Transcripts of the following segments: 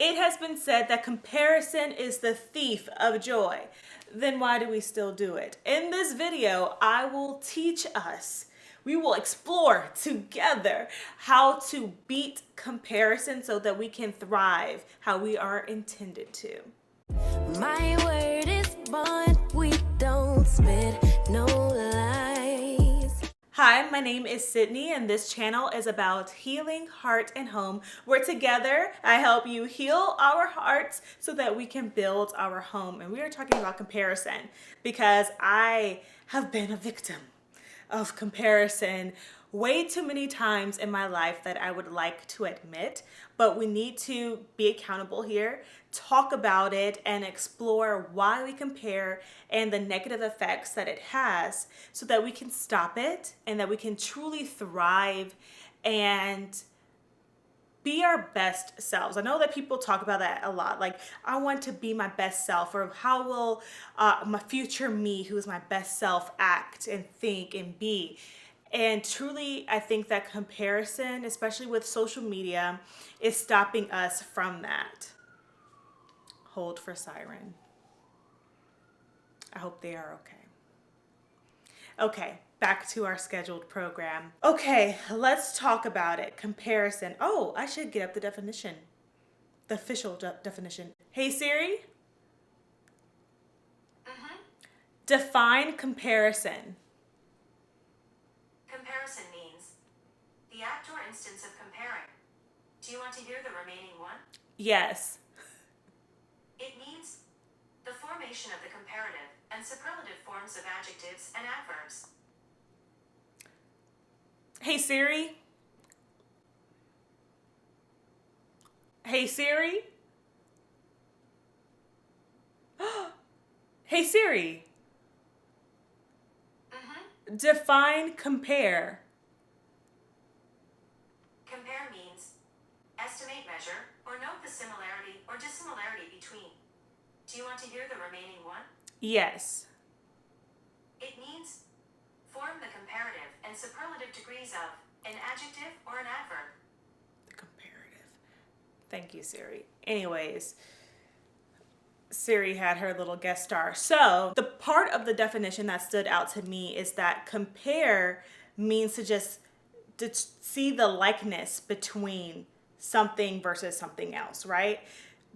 It has been said that comparison is the thief of joy. Then why do we still do it? In this video, I will teach us, we will explore together how to beat comparison so that we can thrive how we are intended to. My word is bond, we don't spit no lies. Hi, my name is Sydney, and this channel is about healing heart and home, where together I help you heal our hearts so that we can build our home. And we are talking about comparison because I have been a victim of comparison way too many times in my life that I would like to admit, but we need to be accountable here, talk about it, and explore why we compare and the negative effects that it has so that we can stop it and that we can truly thrive and be our best selves. I know that people talk about that a lot. Like, I want to be my best self, or how will my future me, who is my best self, act and think and be. And truly, I think that comparison, especially with social media, is stopping us from that. Hold for siren. I hope they are okay. Okay, back to our scheduled program. Okay, let's talk about it. Comparison. Oh, I should get up the definition. The official definition. Hey Siri. Define comparison. Comparison means the act or instance of comparing. Do you want to hear the remaining one? Yes. It means the formation of the comparative and superlative forms of adjectives and adverbs. Hey Siri. Hey Siri. Hey Siri. Define compare. Compare means estimate, measure, or note the similarity or dissimilarity between. Do you want to hear the remaining one? Yes. It means form the comparative and superlative degrees of an adjective or an adverb. The comparative. Thank you, Siri. Anyways, Siri had her little guest star. So the part of the definition that stood out to me is that compare means to see the likeness between something versus something else, right?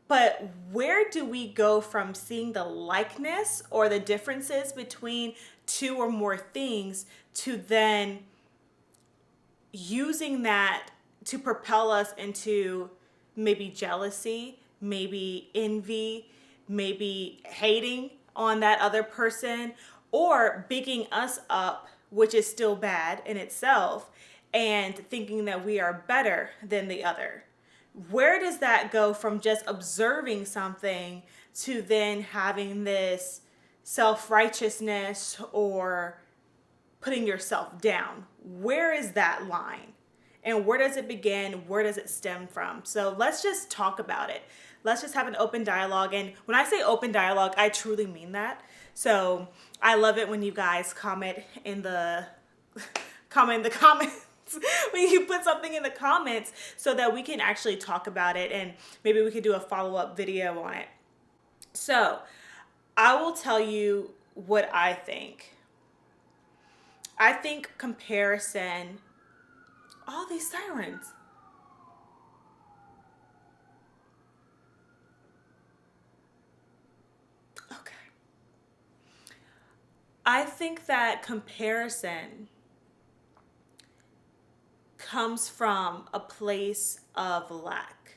But where do we go from seeing the likeness or the differences between two or more things to then using that to propel us into maybe jealousy, maybe envy, maybe hating on that other person, or bigging us up, which is still bad in itself, and thinking that we are better than the other? Where does that go from just observing something to then having this self-righteousness or putting yourself down? Where is that line? And where does it begin? Where does it stem from? So let's just talk about it. Let's just have an open dialogue. And when I say open dialogue, I truly mean that. So I love it when you guys comment in the comments. When you put something in the comments so that we can actually talk about it, and maybe we could do a follow-up video on it. So I will tell you what I think. I think comparison, all these sirens. Okay. I think that comparison comes from a place of lack.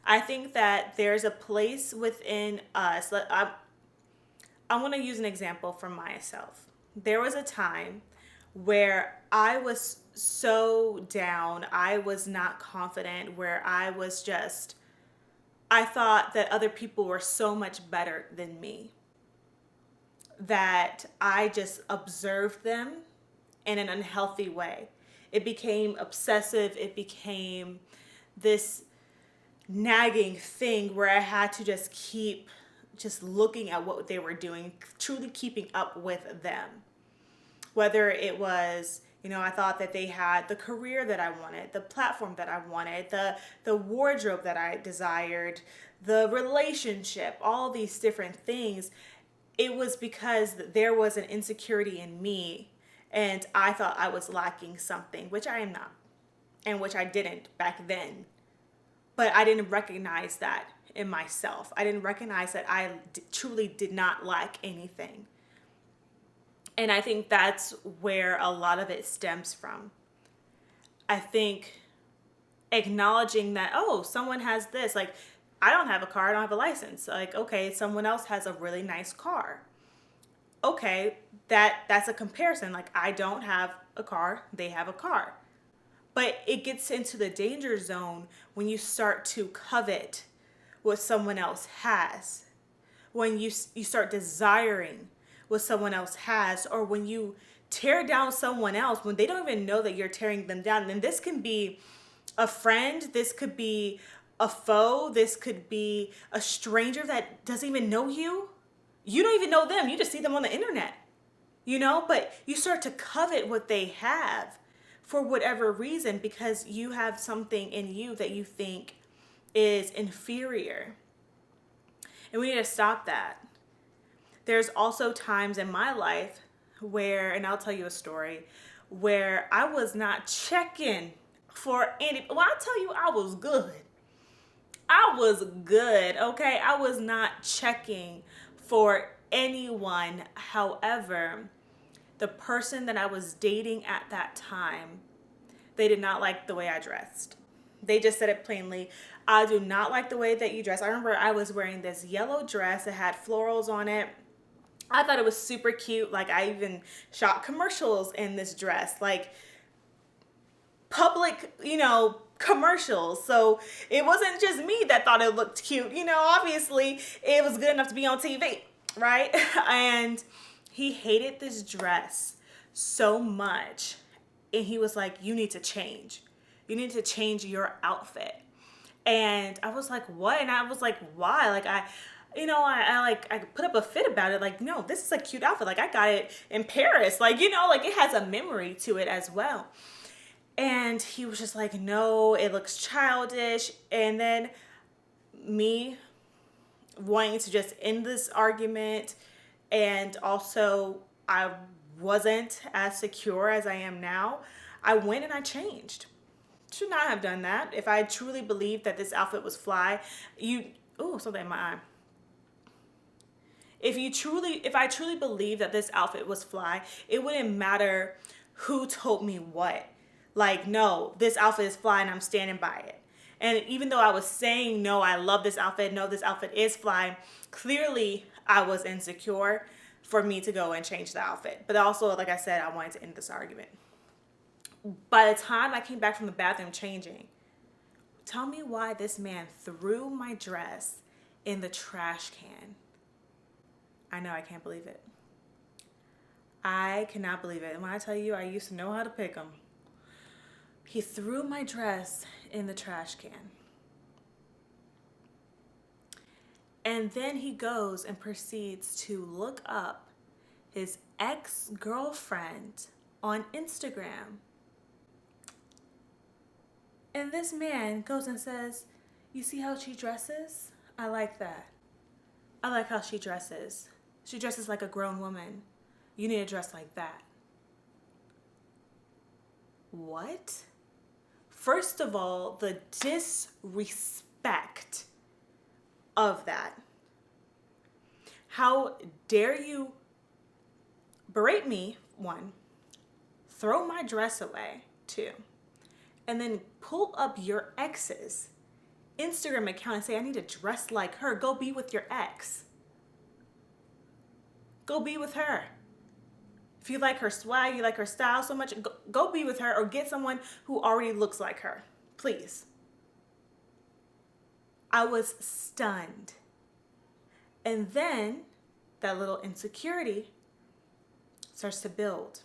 I think that there's a place within us. I want to use an example from myself. There was a time where I was so down, I was not confident, where I thought that other people were so much better than me, that I just observed them in an unhealthy way. It became obsessive. It became this nagging thing where I had to just keep just looking at what they were doing, truly keeping up with them. Whether it was You know, I thought that they had the career that I wanted, the platform that I wanted, the wardrobe that I desired, the relationship, all these different things. It was because there was an insecurity in me, and I thought I was lacking something, which I am not, and which I didn't back then. But I didn't recognize that in myself. I didn't recognize that I truly did not lack anything. And I think that's where a lot of it stems from. I think acknowledging that, oh, someone has this, like, I don't have a car, I don't have a license. Like, okay, someone else has a really nice car. Okay, that's a comparison. Like, I don't have a car, they have a car. But it gets into the danger zone when you start to covet what someone else has. When you start desiring what someone else has, or when you tear down someone else when they don't even know that you're tearing them down. And this can be a friend, this could be a foe, this could be a stranger that doesn't even know you. You don't even know them, you just see them on the internet, you know, but you start to covet what they have for whatever reason because you have something in you that you think is inferior. And we need to stop that. There's also times in my life where, and I'll tell you a story, where I was not checking for any, well, I'll tell you, I was good. I was good, okay? I was not checking for anyone. However, the person that I was dating at that time, they did not like the way I dressed. They just said it plainly. I do not like the way that you dress. I remember I was wearing this yellow dress that had florals on it. I thought it was super cute. Like, I even shot commercials in this dress, like public, you know, commercials. So it wasn't just me that thought it looked cute. You know, obviously it was good enough to be on TV, right? And he hated this dress so much. And he was like, you need to change. You need to change your outfit. And I was like, what? And I was like, why? Like, I put up a fit about it. Like, no, this is a cute outfit. Like, I got it in Paris. Like, you know, like, it has a memory to it as well. And he was just like, no, it looks childish. And then me wanting to just end this argument, and also I wasn't as secure as I am now, I went and I changed. Should not have done that. If I truly believed that this outfit was fly, something in my eye. If I truly believed that this outfit was fly, it wouldn't matter who told me what. Like, no, this outfit is fly and I'm standing by it. And even though I was saying, no, I love this outfit, no, this outfit is fly, clearly I was insecure for me to go and change the outfit. But also, like I said, I wanted to end this argument. By the time I came back from the bathroom changing, tell me why this man threw my dress in the trash can. I know, I can't believe it. I cannot believe it. And when I tell you, I used to know how to pick them. He threw my dress in the trash can. And then he goes and proceeds to look up his ex-girlfriend on Instagram. And this man goes and says, you see how she dresses? I like that. I like how she dresses. She dresses like a grown woman. You need to dress like that. What? First of all, the disrespect of that. How dare you berate me, one, throw my dress away, two, and then pull up your ex's Instagram account and say, I need to dress like her. Go be with your ex. Go be with her. If you like her swag, you like her style so much, go be with her, or get someone who already looks like her, please. I was stunned. And then that little insecurity starts to build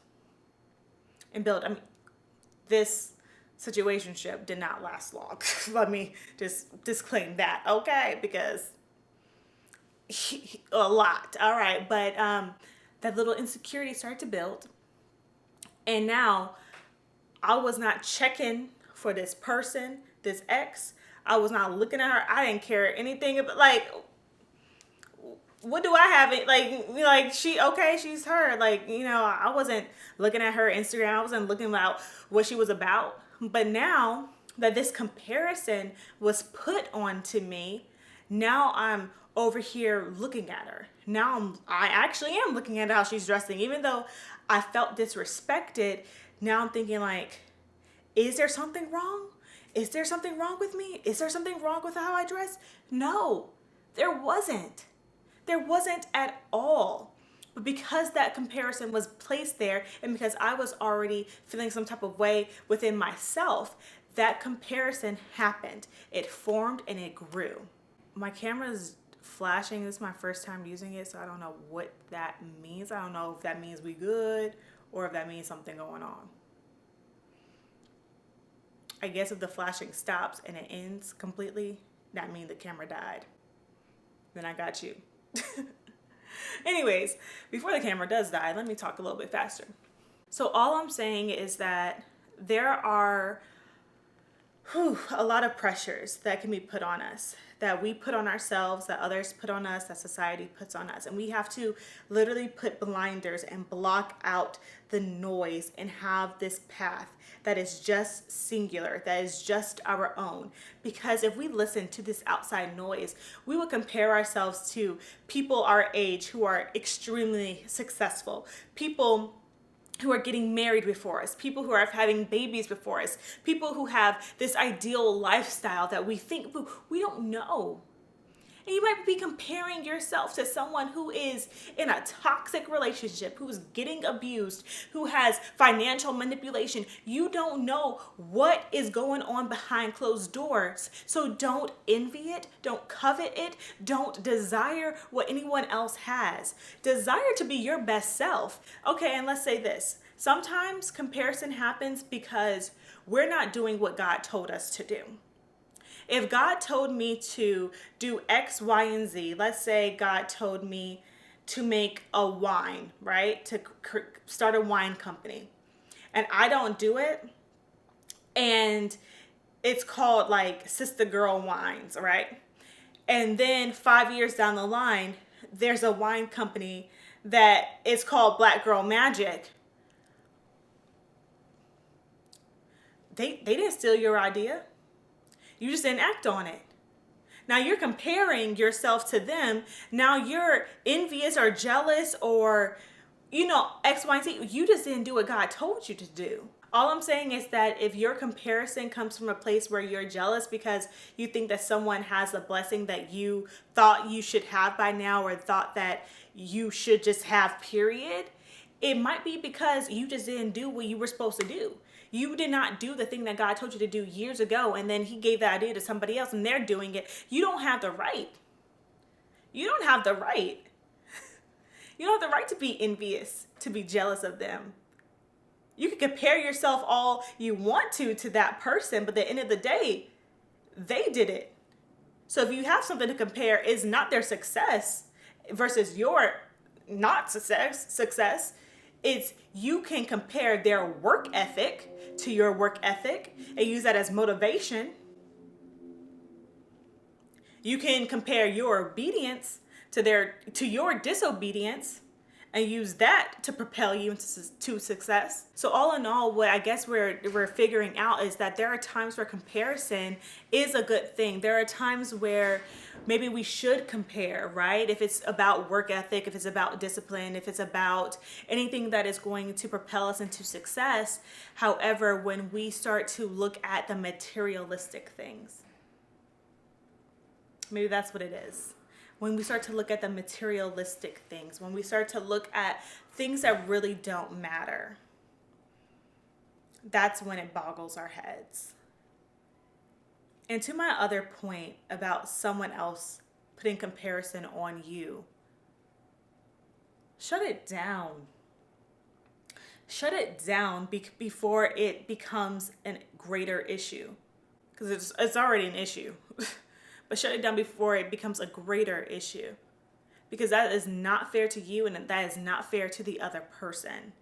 and build. I mean, this situationship did not last long. Let me just disclaim that, okay? Because a lot, all right. But that little insecurity started to build. And now I was not checking for this person, this ex. I was not looking at her. I didn't care anything about, like, what do I have it like she okay, she's her. Like, I wasn't looking at her Instagram. I wasn't looking about what she was about. But now that this comparison was put onto me, now I'm over here looking at her. Now I actually am looking at how she's dressing, even though I felt disrespected. Now I'm thinking, like, is there something wrong? Is there something wrong with me? Is there something wrong with how I dress? No, there wasn't. There wasn't at all. But because that comparison was placed there, and because I was already feeling some type of way within myself, that comparison happened. It formed and it grew. My camera's flashing. This is my first time using it, so I don't know what that means. I don't know if that means we good or if that means something going on. I guess if the flashing stops and it ends completely, that means the camera died. Then I got you. Anyways, before the camera does die, let me talk a little bit faster. So all I'm saying is that there are a lot of pressures that can be put on us, that we put on ourselves, that others put on us, that society puts on us. And we have to literally put blinders and block out the noise and have this path that is just singular, that is just our own. Because if we listen to this outside noise, we will compare ourselves to people our age who are extremely successful, people who are getting married before us, people who are having babies before us, people who have this ideal lifestyle that we think, but we don't know. And you might be comparing yourself to someone who is in a toxic relationship, who's getting abused, who has financial manipulation. You don't know what is going on behind closed doors. So don't envy it, don't covet it, don't desire what anyone else has. Desire to be your best self. Okay, and let's say this. Sometimes comparison happens because we're not doing what God told us to do. If God told me to do X, Y, and Z, let's say God told me to make a wine, right? To start a wine company. And I don't do it. And it's called like Sister Girl Wines, right? And then 5 years down the line, there's a wine company that is called Black Girl Magic. They didn't steal your idea. You just didn't act on it. Now you're comparing yourself to them. Now you're envious or jealous or, X, Y, and Z. You just didn't do what God told you to do. All I'm saying is that if your comparison comes from a place where you're jealous because you think that someone has a blessing that you thought you should have by now or thought that you should just have, period, it might be because you just didn't do what you were supposed to do. You did not do the thing that God told you to do years ago, and then he gave that idea to somebody else and they're doing it. You don't have the right. You don't have the right. You don't have the right to be envious, to be jealous of them. You can compare yourself all you want to that person, but at the end of the day, they did it. So if you have something to compare, it's not their success versus your not success. It's you can compare their work ethic to your work ethic and use that as motivation. You can compare your obedience to your disobedience and use that to propel you to success. So all in all, what I guess we're figuring out is that there are times where comparison is a good thing. There are times where maybe we should compare, right? If it's about work ethic, if it's about discipline, if it's about anything that is going to propel us into success. However, when we start to look at the materialistic things, maybe that's what it is. When we start to look at the materialistic things, when we start to look at things that really don't matter, that's when it boggles our heads. And to my other point about someone else putting comparison on you, shut it down. Shut it down before it becomes a greater issue, because it's already an issue. But shut it down before it becomes a greater issue, because that is not fair to you and that is not fair to the other person.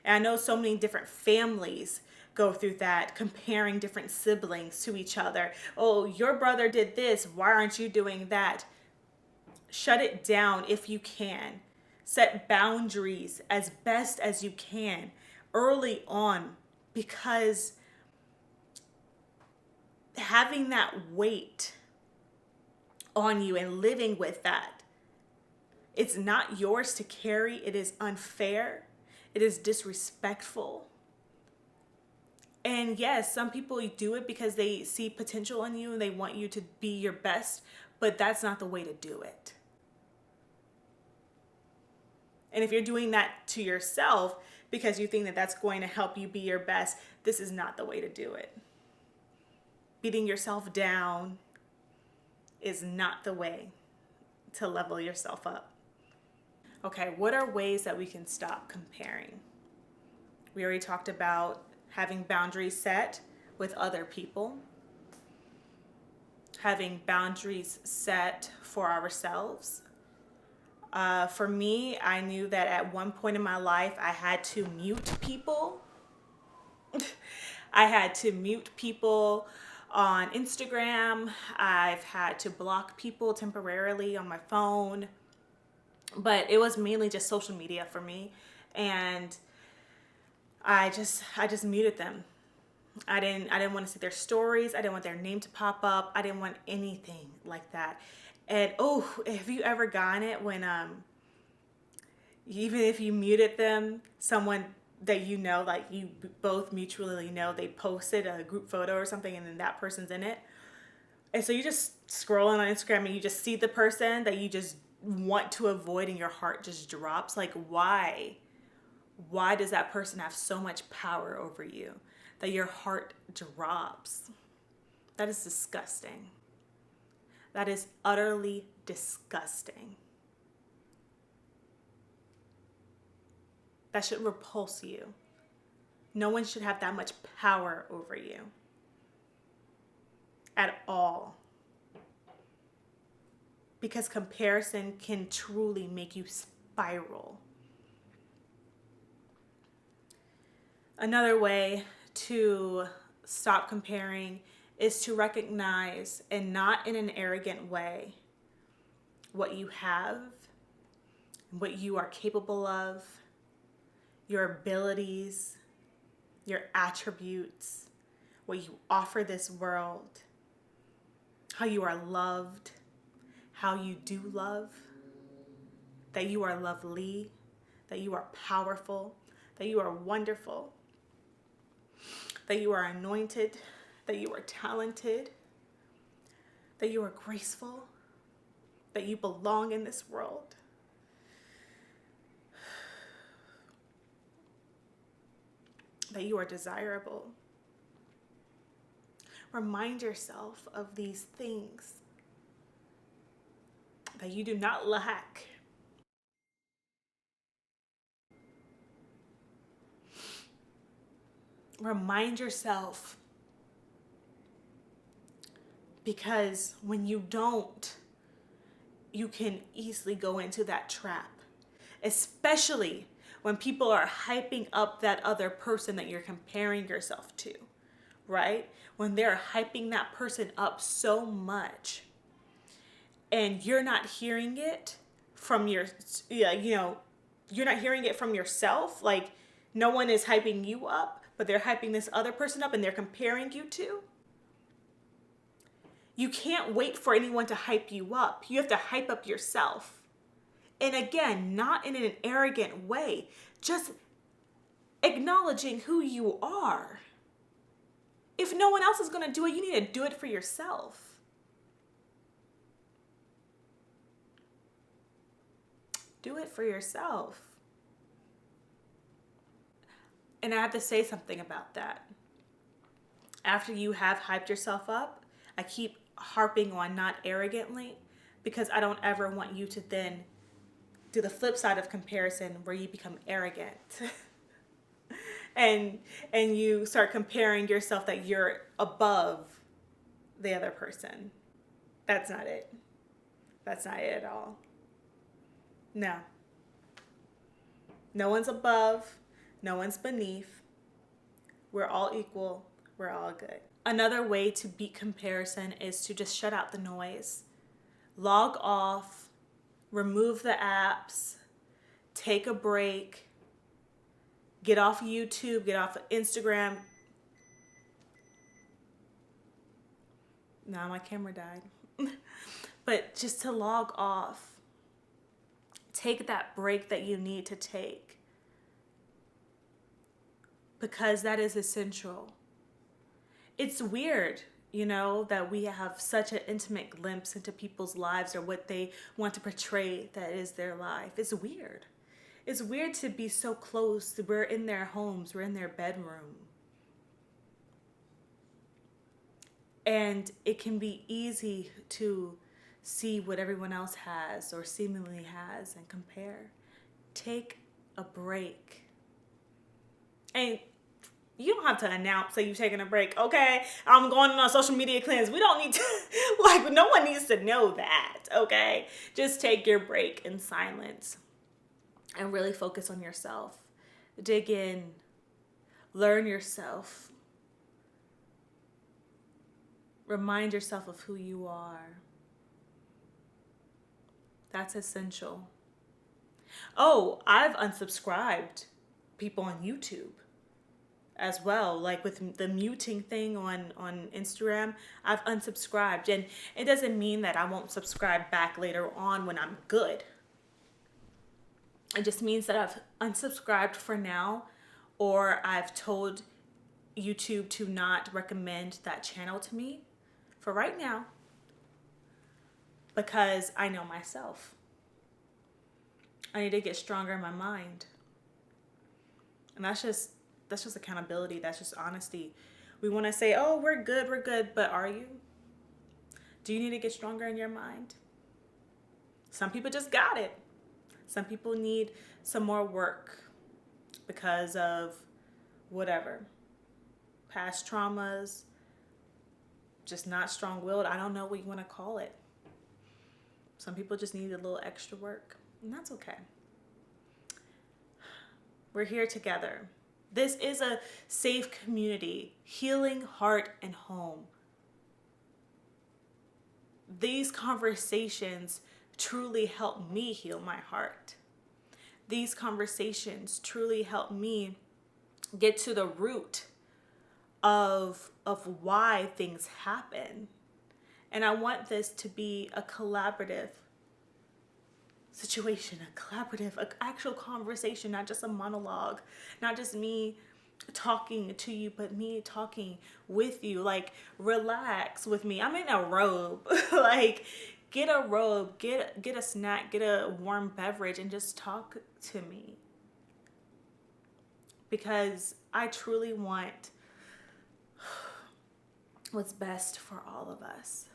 And I know so many different families go through that, comparing different siblings to each other. Oh, your brother did this. Why aren't you doing that? Shut it down if you can. Set boundaries as best as you can early on, because having that weight on you and living with that, it's not yours to carry. It is unfair. It is disrespectful. And yes, some people do it because they see potential in you and they want you to be your best, but that's not the way to do it. And if you're doing that to yourself because you think that that's going to help you be your best, this is not the way to do it. Beating yourself down is not the way to level yourself up. Okay, what are ways that we can stop comparing? We already talked about having boundaries set with other people, having boundaries set for ourselves. For me, I knew that at one point in my life, I had to mute people. I had to mute people on Instagram. I've had to block people temporarily on my phone. But it was mainly just social media for me. And I just muted them. I didn't want to see their stories. I didn't want their name to pop up. I didn't want anything like that. And oh, have you ever gotten it when even if you muted them, someone that you know, like you both mutually know, they posted a group photo or something and then that person's in it. And so you just scrolling on Instagram and you just see the person that you just want to avoid and your heart just drops. Like, why? Why does that person have so much power over you that your heart drops? That is disgusting. That is utterly disgusting. That should repulse you. No one should have that much power over you at all. Because comparison can truly make you spiral. Another way to stop comparing is to recognize, and not in an arrogant way, what you have, what you are capable of, your abilities, your attributes, what you offer this world, how you are loved, how you do love, that you are lovely, that you are powerful, that you are wonderful, that you are anointed, that you are talented, that you are graceful, that you belong in this world. That you are desirable. Remind yourself of these things, that you do not lack. Remind yourself, because when you don't, you can easily go into that trap, especially when people are hyping up that other person that you're comparing yourself to, right? When they're hyping that person up so much and you're not hearing it from you're not hearing it from yourself. Like, no one is hyping you up, but they're hyping this other person up and they're comparing you to. You can't wait for anyone to hype you up. You have to hype up yourself. And again, not in an arrogant way, just acknowledging who you are. If no one else is going to do it, you need to do it for yourself. Do it for yourself. And I have to say something about that. After you have hyped yourself up, I keep harping on not arrogantly, because I don't ever want you to then do the flip side of comparison where you become arrogant and you start comparing yourself that you're above the other person. That's not it. That's not it at all. No. No one's above. No one's beneath. We're all equal. We're all good. Another way to beat comparison is to just shut out the noise. Log off, remove the apps, take a break, get off YouTube, get off of Instagram. Now my camera died. But just to log off. Take that break that you need to take. Because that is essential. It's weird, you know, that we have such an intimate glimpse into people's lives or what they want to portray that is their life. It's weird. It's weird to be so close. We're in their homes. We're in their bedroom. And it can be easy to see what everyone else has or seemingly has and compare. Take a break. And you don't have to announce that you've taken a break. Okay, I'm going on a social media cleanse. We don't need to, like, no one needs to know that, okay? Just take your break in silence and really focus on yourself. Dig in. Learn yourself. Remind yourself of who you are. That's essential. Oh, I've unsubscribed people on YouTube as well. Like with the muting thing on Instagram, I've unsubscribed. And it doesn't mean that I won't subscribe back later on when I'm good. It just means that I've unsubscribed for now, or I've told YouTube to not recommend that channel to me for right now, because I know myself. I need to get stronger in my mind. And that's just accountability. That's just honesty. We want to say, oh, we're good, but are you? Do you need to get stronger in your mind? Some people just got it. Some people need some more work because of whatever. Past traumas, just not strong-willed. I don't know what you want to call it. Some people just need a little extra work, and that's okay. We're here together. This is a safe community, healing heart and home. These conversations truly help me heal my heart. These conversations truly help me get to the root of why things happen. And I want this to be a collaborative situation, an actual conversation, not just a monologue, not just me talking to you, but me talking with you. Like, relax with me. I'm in a robe. Like, get a robe, get a snack, get a warm beverage, and just talk to me. Because I truly want what's best for all of us.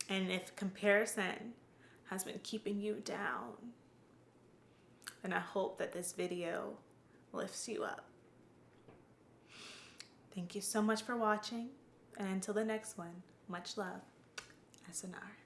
And if comparison has been keeping you down, then I hope that this video lifts you up. Thank you so much for watching. And until the next one, much love. SNR.